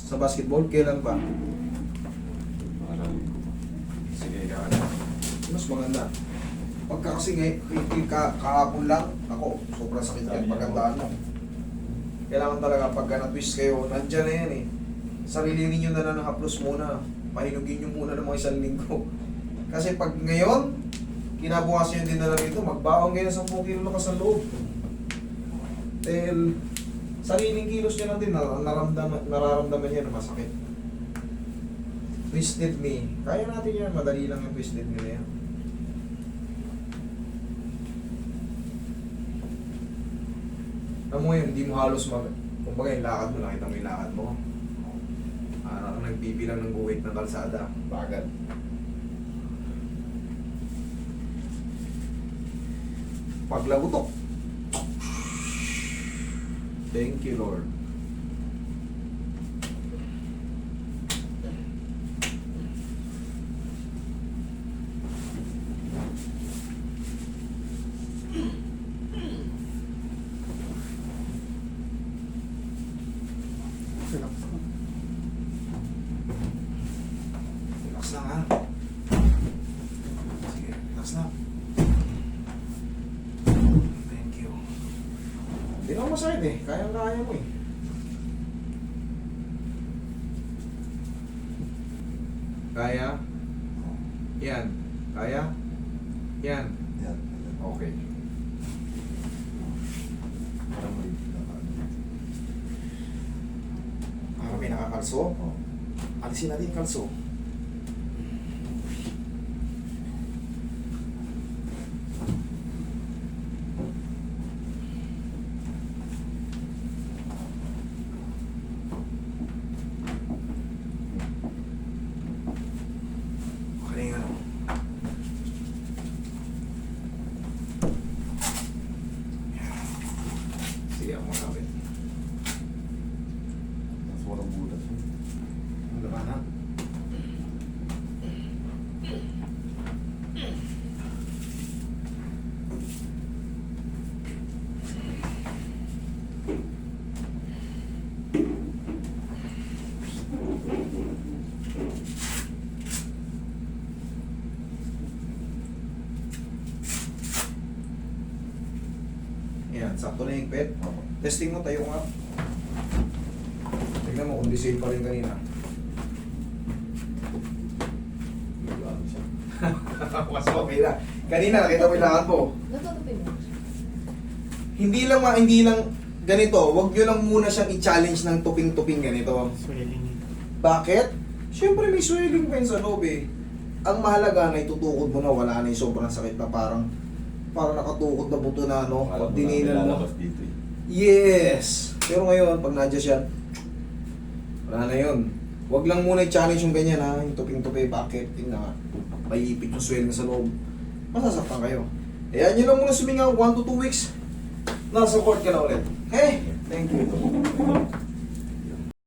Sa basketball, kailan pa? Parang, sige, kaya. Mas maganda. Pagka kasi kahapon lang, ako, sobrang sakit yan, pagkandaan mo. Kailangan talaga pagka na-twist kayo, nandyan na yan eh. Sarili ninyo na lang haplos muna. Pahinugin nyo muna ng mga 1 linggo. Kasi pag ngayon, kinabukasan nyo din na lang ito, magbaon kayo ng 10 kilo lakas ng loob. Dahil, sariling kilos nyo lang din, nararamdaman nyo na masakit. Twisted knee. Kaya natin yan, madali lang yung twisted knee na yan. Alam mo yun, hindi mo halos kumbaga yung lakad mo, nakita mo yung lakad mo. Parang nagbibilang ng guhit ng kalsada. Bagal. Paglagutok. Thank you, Lord. Relax lang ha. Sige, relax lang. Thank you. Hindi naman masakit eh. Kayang-kaya mo eh. Kaya? Yan. Kaya? Yan. Yan. Okay. Parang may pinakaano. May nakakalso. Oh. Alisin natin yung kalso. Okay nga no. Sige ako makapit. Mas walang butas. Ang labanan. Yan, sakto na yung pet. Testing mo, tayo nga. Tignan mo kung di same pa rin kanina. Nag-ano siya. Mas okay na. Kanina, nakita mo yung lakad mo. Natutupin mo. Hindi lang ganito. Huwag nyo lang muna siyang i-challenge ng tuping-tuping ganito. Bakit? Siyempre may swelling pa yun sa loob eh. Ang mahalaga na itutukod mo na wala na yung sobrang sakit na parang nakatukod na buto na ano. Alam mo na, Dinilan mo. lalabas dito eh. Yes! Pero ngayon, pag nadya siya, wala na yun. Huwag lang muna i-challenge yung ganyan ha, yung tuping-tupi, bakit? Yun na nga, may ipit yung swelling sa loob. Masasaktan kayo. Ayan nyo lang muna sumingaw, 1 to 2 weeks. Nasa court ka na ulit. Okay? Thank you.